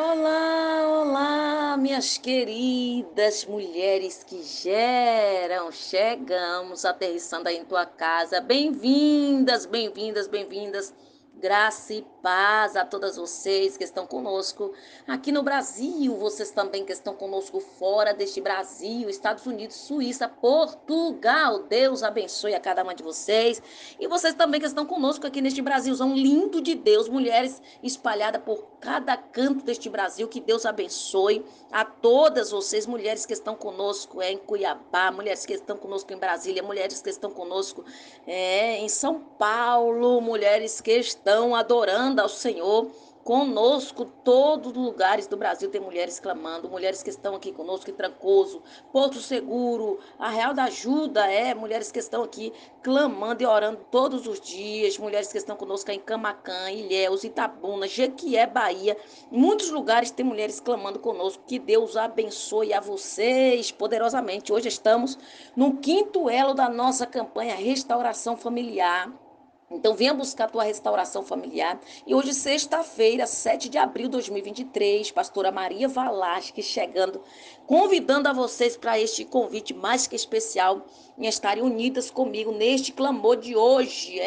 Olá, olá, minhas queridas mulheres que geram. Chegamos aterrissando aí em tua casa. Bem-vindas, bem-vindas, bem-vindas. Graça e paz a todas vocês que estão conosco aqui no Brasil, vocês também que estão conosco fora deste Brasil, Estados Unidos, Suíça, Portugal. Deus abençoe a cada uma de vocês. E vocês também que estão conosco aqui neste Brasilzão lindo de Deus, mulheres espalhadas por cada canto deste Brasil. Que Deus abençoe a todas vocês, mulheres que estão conosco em Cuiabá, mulheres que estão conosco em Brasília, mulheres que estão conosco em São Paulo, mulheres que estão adorando ao Senhor. Conosco, todos os lugares do Brasil tem mulheres clamando, mulheres que estão aqui conosco em Trancoso, Porto Seguro, Arraial da Ajuda, mulheres que estão aqui clamando e orando todos os dias, mulheres que estão conosco em Camaquã, Ilhéus, Itabuna, Jequié, Bahia, em muitos lugares tem mulheres clamando conosco. Que Deus abençoe a vocês poderosamente. Hoje estamos no quinto elo da nossa campanha Restauração Familiar. Então, venha buscar a tua restauração familiar. E hoje, sexta-feira, 7 de abril de 2023, pastora Maria Valasque chegando, convidando a vocês para este convite mais que especial em estarem unidas comigo neste clamor de hoje.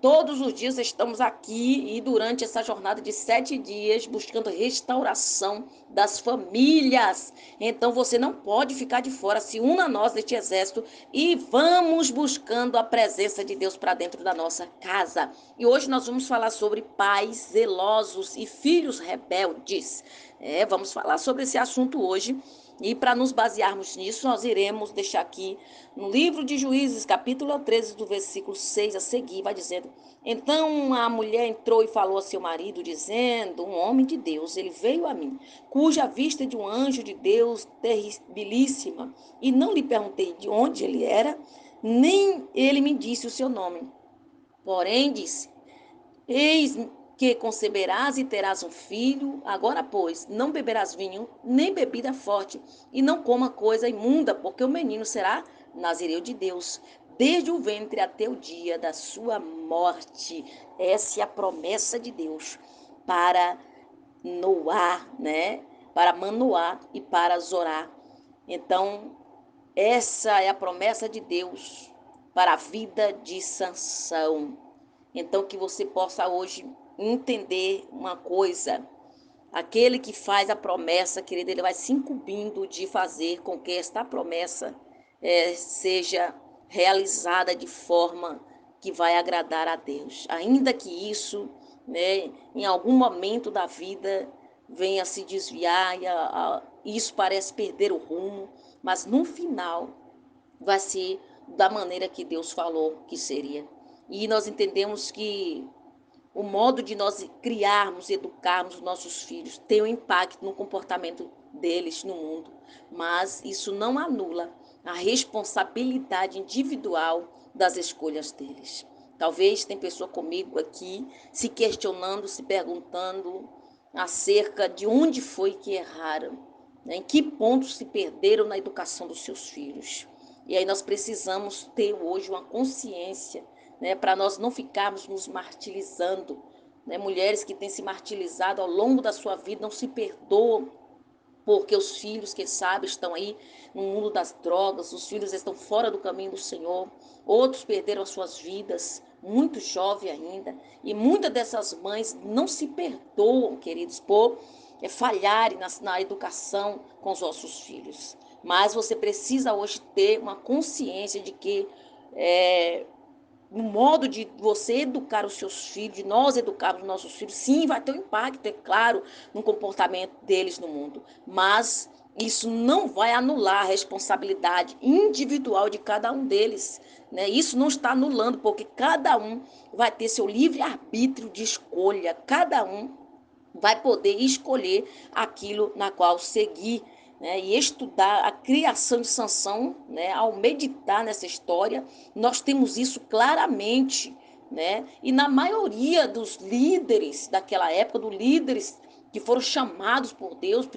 Todos os dias estamos aqui e durante essa jornada de 7 dias buscando restauração das famílias. Então, você não pode ficar de fora. Se una a nós neste exército e vamos buscando a presença de Deus para dentro da nossa casa. E hoje nós vamos falar sobre pais zelosos e filhos rebeldes. Vamos falar sobre esse assunto hoje. E para nos basearmos nisso, nós iremos deixar aqui no livro de Juízes, capítulo 13, do versículo 6 a seguir, vai dizendo: Então a mulher entrou e falou a seu marido, dizendo: Um homem de Deus, ele veio a mim, cuja vista de um anjo de Deus terribilíssima, e não lhe perguntei de onde ele era, nem ele me disse o seu nome. Porém, disse: Eis que conceberás e terás um filho. Agora, pois, não beberás vinho, nem bebida forte, e não coma coisa imunda, porque o menino será nazireu de Deus, desde o ventre até o dia da sua morte. Essa é a promessa de Deus para Noá, né? Para Manoá e para Zorá. Então, essa é a promessa de Deus para a vida de Sansão. Então, que você possa hoje entender uma coisa: aquele que faz a promessa, querido, ele vai se incumbindo de fazer com que esta promessa seja realizada de forma que vai agradar a Deus. Ainda que isso, né, em algum momento da vida, venha se desviar e isso parece perder o rumo, mas no final vai ser da maneira que Deus falou que seria. E nós entendemos que o modo de nós criarmos, educarmos os nossos filhos tem um impacto no comportamento deles no mundo, mas isso não anula a responsabilidade individual das escolhas deles. Talvez tem pessoa comigo aqui se questionando, se perguntando acerca de onde foi que erraram, né? Em que ponto se perderam na educação dos seus filhos. E aí nós precisamos ter hoje uma consciência, né, para nós não ficarmos nos martirizando. Né? Mulheres que têm se martirizado ao longo da sua vida não se perdoam porque os filhos, quem sabe, estão aí no mundo das drogas, os filhos estão fora do caminho do Senhor, outros perderam as suas vidas, muito jovem ainda, e muitas dessas mães não se perdoam, queridos, por falharem na educação com os nossos filhos. Mas você precisa hoje ter uma consciência de que no modo de você educar os seus filhos, de nós educarmos os nossos filhos, sim, vai ter um impacto, é claro, no comportamento deles no mundo. Mas isso não vai anular a responsabilidade individual de cada um deles. Né? Isso não está anulando, porque cada um vai ter seu livre-arbítrio de escolha. Cada um vai poder escolher aquilo na qual seguir, né, e estudar a criação de Sansão, né, ao meditar nessa história, nós temos isso claramente, né, e na maioria dos líderes daquela época, dos líderes que foram chamados por Deus,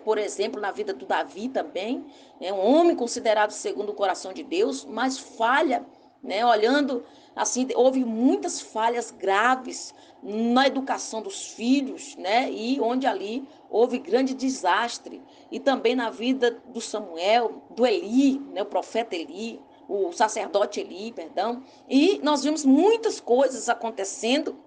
por exemplo, na vida do Davi também, um homem considerado segundo o coração de Deus, mas falha né? Olhando assim, houve muitas falhas graves na educação dos filhos, né? E onde ali houve grande desastre. E também na vida do Samuel, do Eli, né? O profeta Eli, o sacerdote Eli, perdão. E nós vimos muitas coisas acontecendo,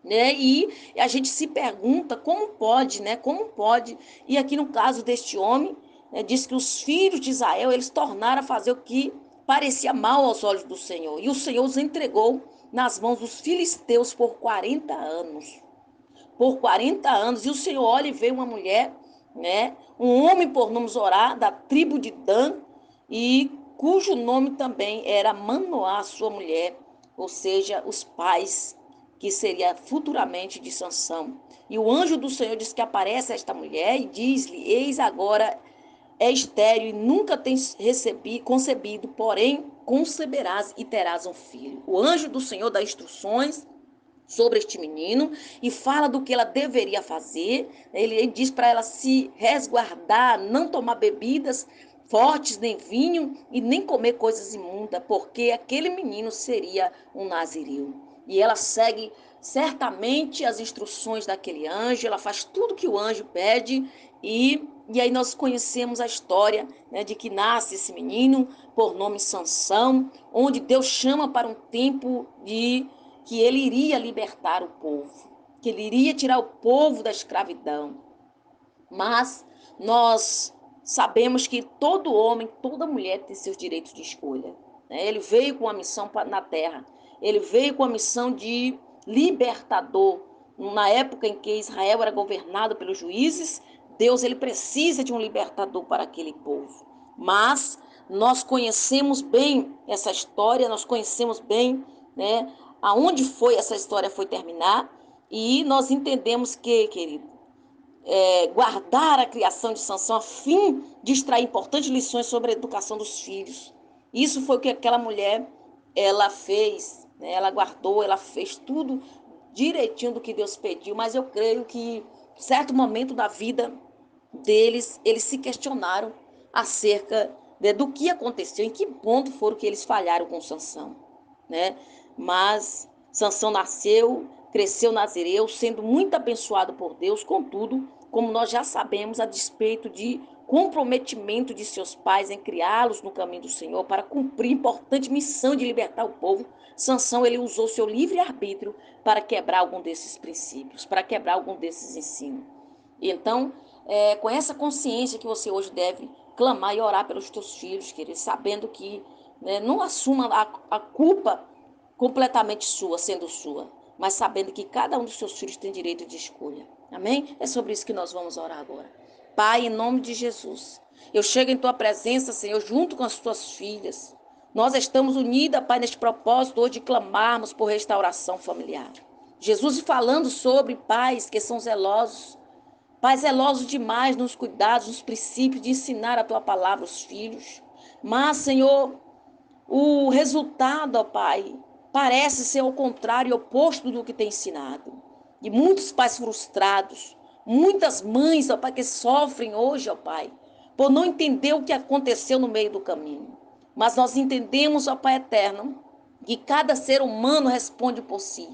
né? E a gente se pergunta como pode, né? Como pode? E aqui no caso deste homem, né, diz que os filhos de Israel, eles tornaram a fazer o que parecia mal aos olhos do Senhor. E o Senhor os entregou nas mãos dos filisteus por 40 anos. Por 40 anos. E o Senhor olha e vê uma mulher, né? Um homem por nome Zorá, da tribo de Dan, e cujo nome também era Manoá, sua mulher, ou seja, os pais que seria futuramente de Sansão. E o anjo do Senhor diz que aparece a esta mulher e diz-lhe: Eis agora é estéril e nunca tens concebido, porém conceberás e terás um filho. O anjo do Senhor dá instruções sobre este menino e fala do que ela deveria fazer. Ele diz para ela se resguardar, não tomar bebidas fortes, nem vinho e nem comer coisas imundas, porque aquele menino seria um nazireu. E ela segue certamente as instruções daquele anjo, ela faz tudo que o anjo pede e aí nós conhecemos a história, né, de que nasce esse menino por nome Sansão, onde Deus chama para um tempo de que ele iria libertar o povo, que ele iria tirar o povo da escravidão. Mas nós sabemos que todo homem, toda mulher tem seus direitos de escolha, né? Ele veio com a missão na terra, ele veio com a missão de libertador. Na época em que Israel era governado pelos juízes, Deus ele precisa de um libertador para aquele povo. Mas nós conhecemos bem essa história, nós conhecemos bem, né, aonde foi essa história foi terminar, e nós entendemos que, querido, guardar a criação de Sansão a fim de extrair importantes lições sobre a educação dos filhos. Isso foi o que aquela mulher ela fez, né? Ela guardou, ela fez tudo direitinho do que Deus pediu, mas eu creio que em certo momento da vida deles, eles se questionaram acerca, né, do que aconteceu, em que ponto foram que eles falharam com Sansão, né? Mas Sansão nasceu, cresceu nazireu, sendo muito abençoado por Deus, contudo, como nós já sabemos, a despeito de comprometimento de seus pais em criá-los no caminho do Senhor para cumprir a importante missão de libertar o povo, Sansão ele usou seu livre-arbítrio para quebrar algum desses princípios, para quebrar algum desses ensinos. E então, com essa consciência que você hoje deve clamar e orar pelos teus filhos, querido, sabendo que, né, não assuma a culpa completamente sua, sendo sua, mas sabendo que cada um dos seus filhos tem direito de escolha. Amém? É sobre isso que nós vamos orar agora. Pai, em nome de Jesus, eu chego em tua presença, Senhor, junto com as tuas filhas. Nós estamos unidas, Pai, neste propósito hoje de clamarmos por restauração familiar. Jesus falando sobre pais que são zelosos, pais zelosos demais nos cuidados, nos princípios de ensinar a tua palavra aos filhos. Mas, Senhor, o resultado, ó Pai, parece ser ao contrário, oposto do que tem ensinado. E muitos pais frustrados, muitas mães, ó Pai, que sofrem hoje, ó Pai, por não entender o que aconteceu no meio do caminho. Mas nós entendemos, ó Pai eterno, que cada ser humano responde por si.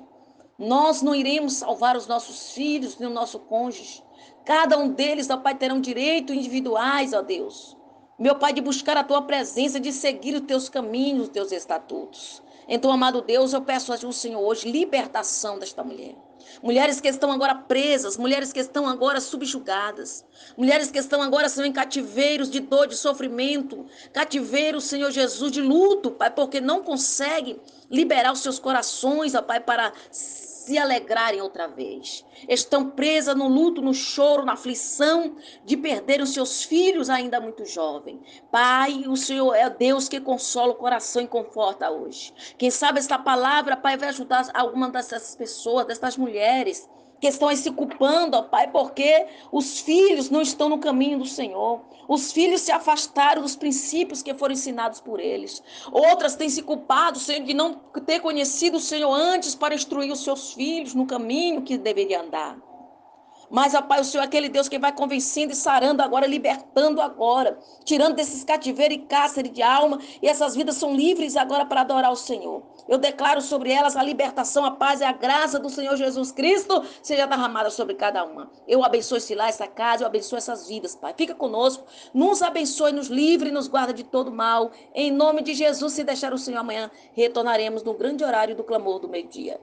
Nós não iremos salvar os nossos filhos nem o nosso cônjuge. Cada um deles, ó Pai, terão direitos individuais, ó Deus. Meu Pai, de buscar a tua presença, de seguir os teus caminhos, os teus estatutos. Então, amado Deus, eu peço ao Senhor hoje libertação desta mulher. Mulheres que estão agora presas, mulheres que estão agora subjugadas, mulheres que estão agora, Senhor, em cativeiros de dor, de sofrimento, cativeiros, Senhor Jesus, de luto, Pai, porque não conseguem liberar os seus corações, ó Pai, para se alegrarem outra vez. Estão presas no luto, no choro, na aflição de perder os seus filhos ainda muito jovem. Pai, o Senhor é Deus que consola o coração e conforta hoje. Quem sabe esta palavra, Pai, vai ajudar alguma dessas pessoas, dessas mulheres que estão aí se culpando, ó Pai, porque os filhos não estão no caminho do Senhor. Os filhos se afastaram dos princípios que foram ensinados por eles. Outras têm se culpado, Senhor, de não ter conhecido o Senhor antes para instruir os seus filhos no caminho que deveria andar. Mas, ó Pai, o Senhor é aquele Deus que vai convencendo e sarando agora, libertando agora, tirando desses cativeiros e cárcere de alma, e essas vidas são livres agora para adorar o Senhor. Eu declaro sobre elas a libertação, a paz e a graça do Senhor Jesus Cristo seja derramada sobre cada uma. Eu abençoo esse lar, essa casa, eu abençoo essas vidas, Pai. Fica conosco, nos abençoe, nos livre e nos guarda de todo mal. Em nome de Jesus, se deixar o Senhor amanhã, retornaremos no grande horário do clamor do meio-dia.